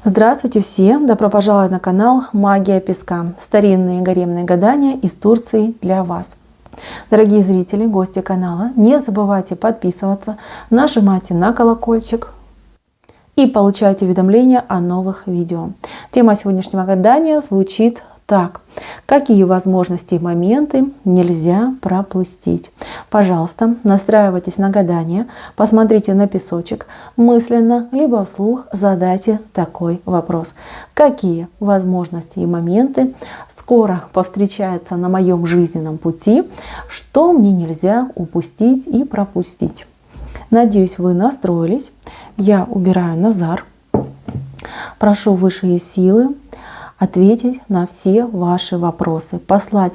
Здравствуйте всем! Добро пожаловать на канал Магия Песка. Старинные гаремные гадания из Турции для вас. Дорогие зрители, гости канала, не забывайте подписываться, нажимайте на колокольчик и получайте уведомления о новых видео. Тема сегодняшнего гадания звучит так. Какие возможности и моменты нельзя пропустить? Пожалуйста, настраивайтесь на гадание, посмотрите на песочек, мысленно, либо вслух задайте такой вопрос. Какие возможности и моменты скоро повстречаются на моем жизненном пути, что мне нельзя упустить и пропустить? Надеюсь, вы настроились. Я убираю Назар. Прошу высшие силы ответить на все ваши вопросы, послать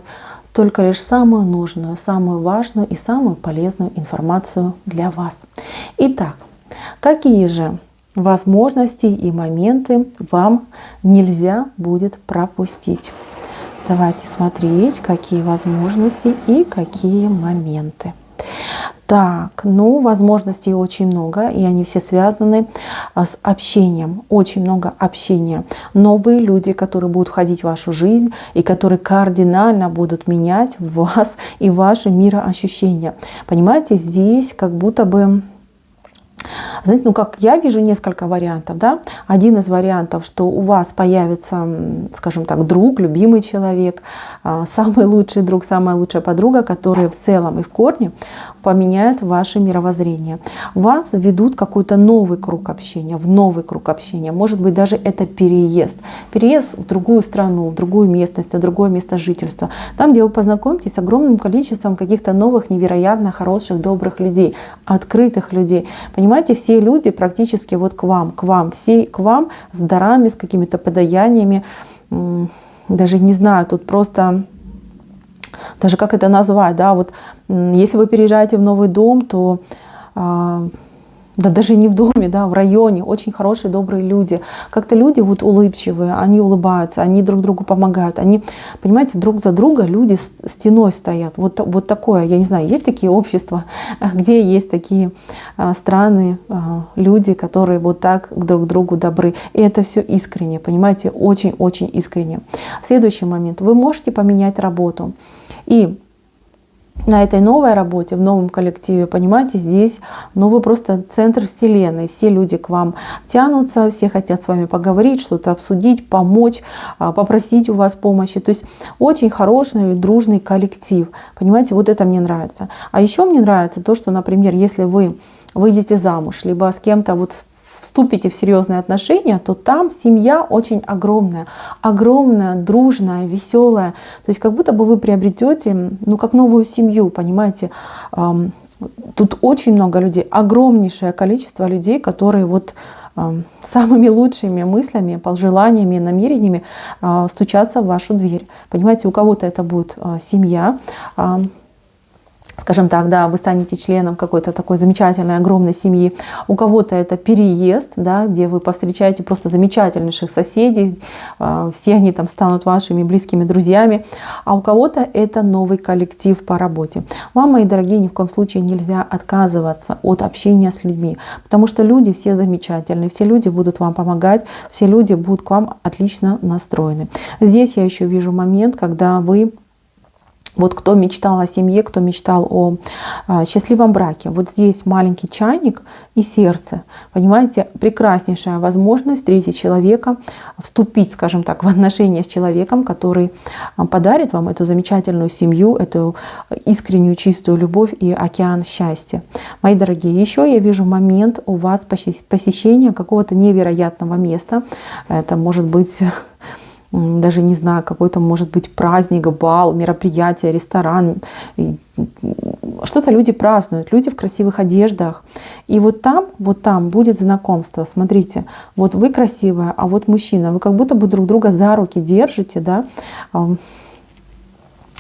только лишь самую нужную, самую важную и самую полезную информацию для вас. Итак, какие же возможности и моменты вам нельзя будет пропустить? Давайте смотреть, какие возможности и какие моменты. Так, возможностей очень много, и они все связаны с общением. Очень много общения. Новые люди, которые будут входить в вашу жизнь и которые кардинально будут менять вас и ваши мироощущения. Понимаете, здесь как будто бы... Знаете, как я вижу несколько вариантов, да? Один из вариантов, что у вас появится, скажем так, друг, любимый человек, самый лучший друг, самая лучшая подруга, которые в целом и в корне поменяют ваше мировоззрение. Вас ведут в какой-то новый круг общения, в новый круг общения. Может быть, даже это переезд. Переезд в другую страну, в другую местность, в другое место жительства. Там, где вы познакомитесь с огромным количеством каких-то новых, невероятно хороших, добрых людей, открытых людей. Понимаете, все люди практически вот к вам, все к вам с дарами, с какими-то подаяниями. Даже не знаю, тут просто, даже как это назвать, да, вот если вы переезжаете в новый дом, то да даже не в доме, да, в районе, очень хорошие, добрые люди. Как-то люди вот улыбчивые, они улыбаются, они друг другу помогают. Они, понимаете, друг за друга люди стеной стоят. Вот такое, я не знаю, есть такие общества, где есть такие страны, люди, которые вот так друг к другу добры. И это все искренне, понимаете, очень-очень искренне. Следующий момент. Вы можете поменять работу. И на этой новой работе, в новом коллективе, понимаете, здесь, вы просто центр вселенной, все люди к вам тянутся, все хотят с вами поговорить, что-то обсудить, помочь, попросить у вас помощи. То есть очень хороший, дружный коллектив, понимаете, вот это мне нравится. А еще мне нравится то, что, например, если вы выйдете замуж, либо с кем-то вот вступите в серьезные отношения, то там семья очень огромная, дружная, веселая. То есть как будто бы вы приобретете, как новую семью, понимаете. Тут очень много людей, огромнейшее количество людей, которые вот самыми лучшими мыслями, пожеланиями, намерениями стучатся в вашу дверь. Понимаете, у кого-то это будет семья, скажем так, да, вы станете членом какой-то такой замечательной, огромной семьи. У кого-то это переезд, да, где вы повстречаете просто замечательнейших соседей, все они там станут вашими близкими друзьями. А у кого-то это новый коллектив по работе. Вам, мои дорогие, ни в коем случае нельзя отказываться от общения с людьми, потому что люди все замечательные, все люди будут вам помогать, все люди будут к вам отлично настроены. Здесь я еще вижу момент, когда вы... Вот кто мечтал о семье, кто мечтал о счастливом браке. Вот здесь маленький чайник и сердце. Понимаете, прекраснейшая возможность встретить человека, вступить, скажем так, в отношения с человеком, который подарит вам эту замечательную семью, эту искреннюю, чистую любовь и океан счастья. Мои дорогие, еще я вижу момент у вас посещения какого-то невероятного места. Это может быть... даже не знаю, какой-то может быть праздник, бал, мероприятие, ресторан. Что-то люди празднуют, люди в красивых одеждах. И вот там будет знакомство. Смотрите, вот вы красивая, а вот мужчина. Вы как будто бы друг друга за руки держите, да.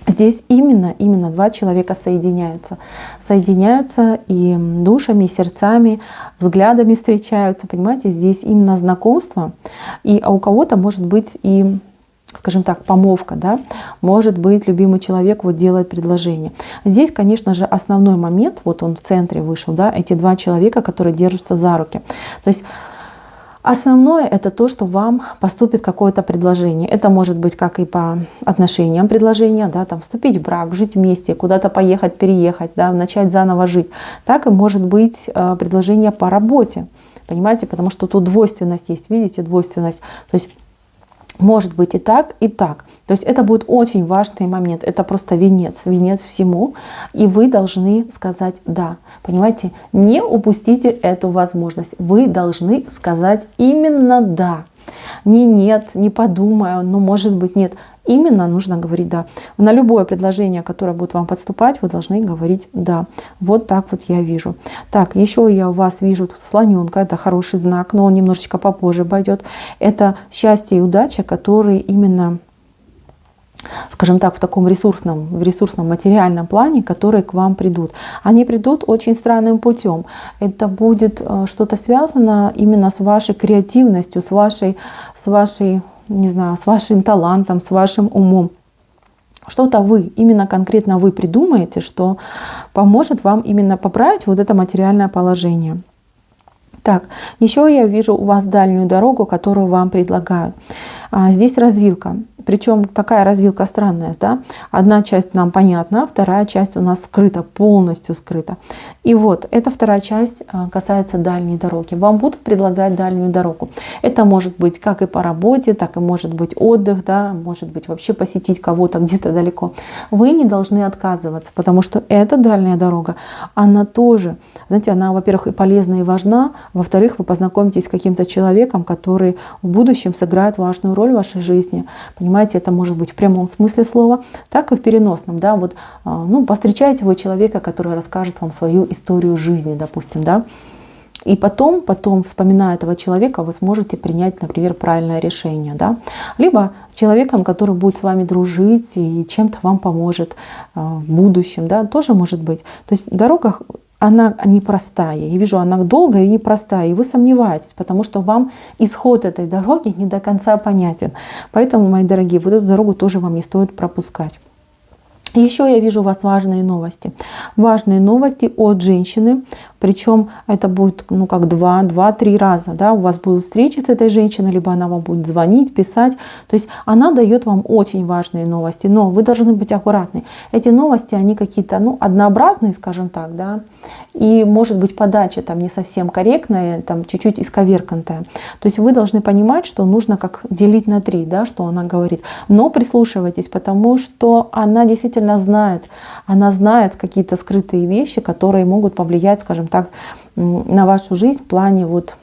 Здесь именно два человека соединяются и душами, и сердцами, взглядами встречаются, понимаете, здесь именно знакомство, а у кого-то может быть и, скажем так, помолвка, да, может быть, любимый человек вот делает предложение. Здесь, конечно же, основной момент, вот он в центре вышел, да, эти два человека, которые держатся за руки. То есть Основное это то, что вам поступит какое-то предложение. Это может быть как и по отношениям предложение, да, там вступить в брак, жить вместе, куда-то поехать, переехать, да, начать заново жить. Так и может быть предложение по работе, понимаете, потому что тут двойственность есть, видите, двойственность. То есть может быть и так, и так. То есть это будет очень важный момент. Это просто венец, венец всему. И вы должны сказать «да». Понимаете? Не упустите эту возможность. Вы должны сказать именно «да». Не «нет», не подумаю, ну может быть «нет». Именно нужно говорить «да». На любое предложение, которое будет вам подступать, вы должны говорить «да». Вот так вот я вижу. Так, еще я у вас вижу тут слоненка. Это хороший знак, но он немножечко попозже пойдет. Это счастье и удача, которые именно, скажем так, в таком ресурсном материальном плане, которые к вам придут. Они придут очень странным путем. Это будет что-то связано именно с вашей креативностью, с вашей, не знаю, с вашим талантом, с вашим умом. Что-то вы, именно конкретно вы придумаете, что поможет вам именно поправить вот это материальное положение. Так, еще я вижу у вас дальнюю дорогу, которую вам предлагают. Здесь развилка. Причем такая развилка странная, да? Одна часть нам понятна, вторая часть у нас скрыта, полностью скрыта. И вот эта вторая часть касается дальней дороги. Вам будут предлагать дальнюю дорогу. Это может быть как и по работе, так и может быть отдых, да? Может быть вообще посетить кого-то где-то далеко. Вы не должны отказываться, потому что эта дальняя дорога, она тоже, знаете, она, во-первых, и полезна, и важна. Во-вторых, вы познакомитесь с каким-то человеком, который в будущем сыграет важную роль в вашей жизни. Понимаете, это может быть в прямом смысле слова, так и в переносном. Да? Вот, ну, повстречаете вы человека, который расскажет вам свою историю жизни, допустим. Да? И потом, вспоминая этого человека, вы сможете принять, например, правильное решение. Да? Либо человеком, который будет с вами дружить и чем-то вам поможет в будущем. Да? Тоже может быть. То есть дорога, она непростая. Я вижу, она долгая и непростая. И вы сомневаетесь, потому что вам исход этой дороги не до конца понятен. Поэтому, мои дорогие, вот эту дорогу тоже вам не стоит пропускать. Еще я вижу у вас важные новости. Важные новости от женщины. Причем это будет, ну, как 2-3 раза. Да? У вас будут встречи с этой женщиной, либо она вам будет звонить, писать. То есть она дает вам очень важные новости. Но вы должны быть аккуратны. Эти новости, они какие-то, ну, однообразные, скажем так. Да? И может быть подача там не совсем корректная, там чуть-чуть исковерканная. То есть вы должны понимать, что нужно как делить на 3, да, что она говорит. Но прислушивайтесь, потому что она действительно знает. Она знает какие-то скрытые вещи, которые могут повлиять, скажем так, на вашу жизнь в плане вот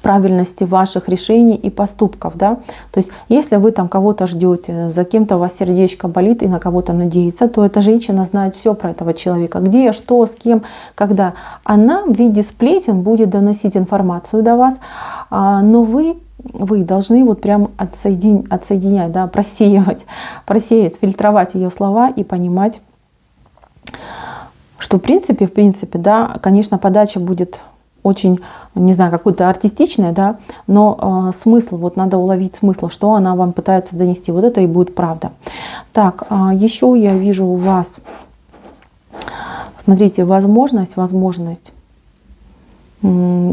правильности ваших решений и поступков. Да? То есть если вы там кого-то ждете, за кем-то у вас сердечко болит и на кого-то надеется, то эта женщина знает все про этого человека. Где, что, с кем, когда. Она в виде сплетен будет доносить информацию до вас, но вы должны вот прям отсоединять, да, просеять, фильтровать ее слова и понимать, что в принципе, да, конечно, подача будет очень, не знаю, какой-то артистичная, да, но смысл, вот надо уловить смысл, что она вам пытается донести. Вот это и будет правда. Так, еще я вижу у вас, смотрите, возможность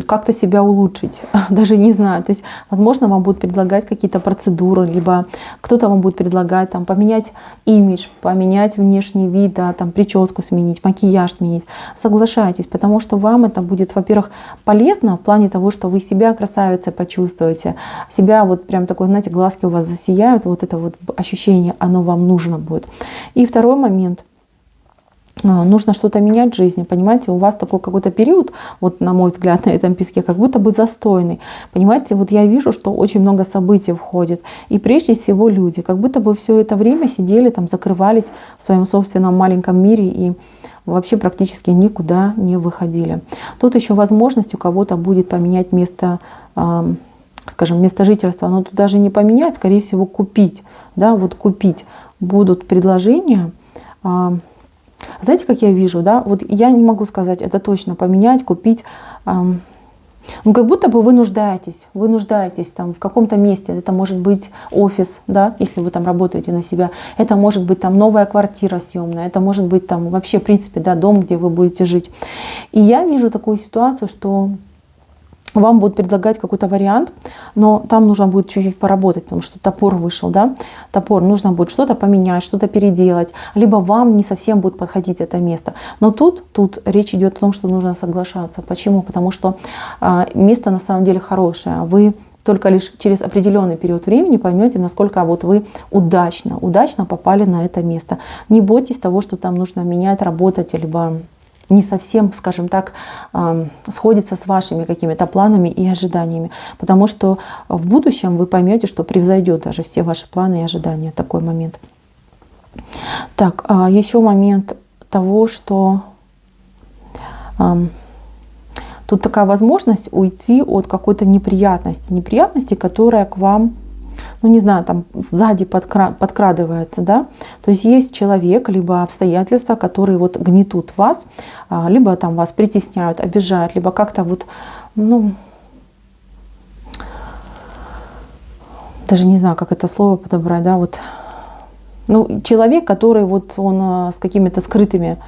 как-то себя улучшить, даже не знаю. То есть, возможно, вам будут предлагать какие-то процедуры, либо кто-то вам будет предлагать там, поменять имидж, поменять внешний вид, да, там, прическу сменить, макияж сменить. Соглашайтесь, потому что вам это будет, во-первых, полезно в плане того, что вы себя красавицей почувствуете, себя вот прям такой, знаете, глазки у вас засияют, вот это вот ощущение, оно вам нужно будет. И второй момент. Нужно что-то менять в жизни, понимаете, у вас такой какой-то период, вот на мой взгляд, на этом песке, как будто бы застойный, понимаете, вот я вижу, что очень много событий входит, и прежде всего люди, как будто бы все это время сидели там, закрывались в своем собственном маленьком мире и вообще практически никуда не выходили. Тут еще возможность у кого-то будет поменять место, скажем, место жительства, но тут даже не поменять, скорее всего купить, да, вот купить будут предложения. Знаете, как я вижу, да, вот я не могу сказать, это точно поменять, купить, ну, как будто бы вы нуждаетесь там в каком-то месте, это может быть офис, да, если вы там работаете на себя, это может быть там новая квартира съемная, это может быть там вообще, в принципе, да, дом, где вы будете жить. И я вижу такую ситуацию, что вам будут предлагать какой-то вариант, но там нужно будет чуть-чуть поработать, потому что топор вышел, да, топор, нужно будет что-то поменять, что-то переделать, либо вам не совсем будет подходить это место. Но тут речь идет о том, что нужно соглашаться. Почему? Потому что место на самом деле хорошее. Вы только лишь через определенный период времени поймете, насколько вот вы удачно попали на это место. Не бойтесь того, что там нужно менять, работать, либо не совсем, скажем так, сходится с вашими какими-то планами и ожиданиями. Потому что в будущем вы поймете, что превзойдет даже все ваши планы и ожидания. Такой момент. Так, еще момент того, что тут такая возможность уйти от какой-то неприятности, которая к вам, ну не знаю, там сзади подкрадывается, да, то есть есть человек, либо обстоятельства, которые вот гнетут вас, либо там вас притесняют, обижают, либо как-то вот, ну, даже не знаю, как это слово подобрать, да, вот, ну, человек, который вот он с какими-то скрытыми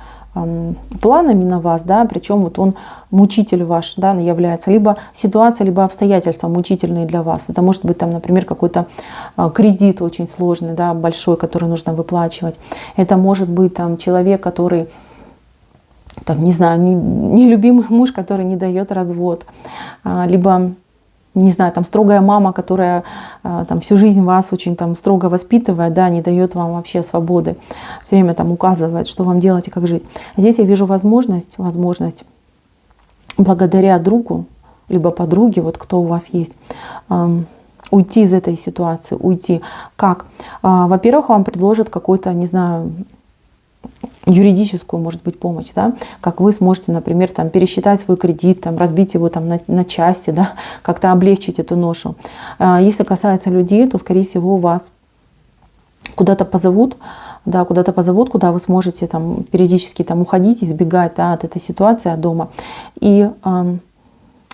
планами на вас, да, причем вот он мучитель ваш, да, является, либо ситуация, либо обстоятельства мучительные для вас. Это может быть там, например, какой-то кредит очень сложный, да, большой, который нужно выплачивать. Это может быть там человек, который, там, не знаю, нелюбимый муж, который не дает развод, либо, не знаю, там строгая мама, которая там всю жизнь вас очень там строго воспитывает, да, не дает вам вообще свободы, все время там указывает, что вам делать и как жить. Здесь я вижу возможность благодаря другу, либо подруге, вот кто у вас есть, уйти из этой ситуации, уйти. Как? Во-первых, вам предложат какой-то, не знаю, юридическую, может быть, помощь, да, как вы сможете, например, там, пересчитать свой кредит, там, разбить его там, на части, да, как-то облегчить эту ношу. Если касается людей, то, скорее всего, вас куда-то позовут, да, куда вы сможете там, периодически там, уходить, избегать, да, от этой ситуации, от дома. И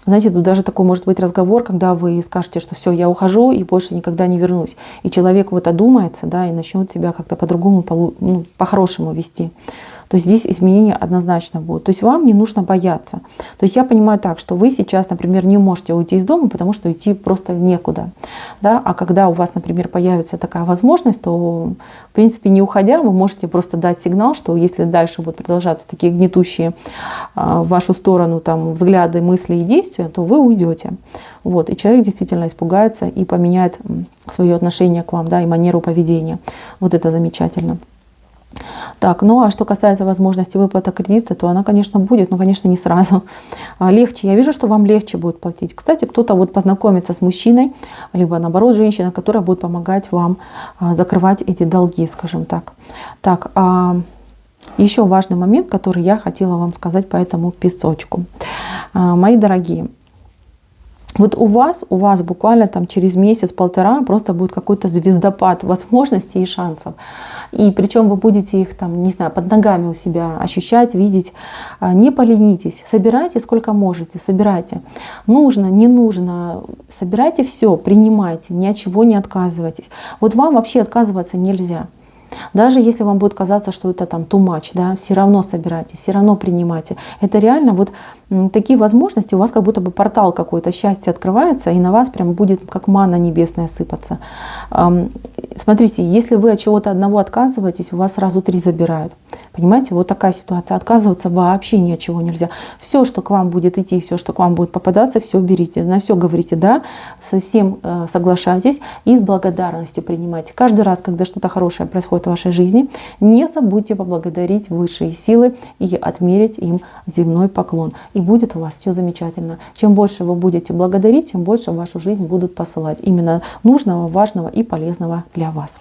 знаете, тут даже такой может быть разговор, когда вы скажете, что все, я ухожу и больше никогда не вернусь. И человек вот одумается, да, и начнет себя как-то по-другому, ну, по-хорошему вести. То есть здесь изменения однозначно будут. То есть вам не нужно бояться. То есть я понимаю так, что вы сейчас, например, не можете уйти из дома, потому что уйти просто некуда. Да? А когда у вас, например, появится такая возможность, то, в принципе, не уходя, вы можете просто дать сигнал, что если дальше будут продолжаться такие гнетущие в вашу сторону там, взгляды, мысли и действия, то вы уйдете. Вот. И человек действительно испугается и поменяет свое отношение к вам, да, и манеру поведения. Вот это замечательно. Так, ну а что касается возможности выплаты кредита, то она, конечно, будет, но, конечно, не сразу. Легче. Я вижу, что вам легче будет платить. Кстати, кто-то вот познакомится с мужчиной, либо наоборот женщина, которая будет помогать вам закрывать эти долги, скажем так. Так, еще важный момент, который я хотела вам сказать по этому песочку. Мои дорогие, вот у вас буквально там через месяц-полтора просто будет какой-то звездопад возможностей и шансов. И причем вы будете их там, не знаю, под ногами у себя ощущать, видеть. Не поленитесь, собирайте сколько можете, собирайте. Нужно, не нужно, собирайте все, принимайте, ни от чего не отказывайтесь. Вот вам вообще отказываться нельзя. Даже если вам будет казаться, что это там too much, да, все равно собирайте, все равно принимайте. Это реально вот такие возможности, у вас как будто бы портал какой-то счастья открывается, и на вас прям будет как манна небесная сыпаться. Смотрите, если вы от чего-то одного отказываетесь, у вас сразу 3 забирают. Понимаете, вот такая ситуация. Отказываться вообще ни от чего нельзя. Все, что к вам будет идти, все, что к вам будет попадаться, все берите. На все говорите да, со всем соглашайтесь и с благодарностью принимайте. Каждый раз, когда что-то хорошее происходит в вашей жизни, не забудьте поблагодарить высшие силы и отмерить им земной поклон. И будет у вас все замечательно. Чем больше вы будете благодарить, тем больше в вашу жизнь будут посылать именно нужного, важного и полезного для вас.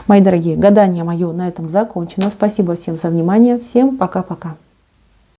Мои дорогие, гадание мое на этом закончено. Спасибо всем за внимание. Всем пока-пока.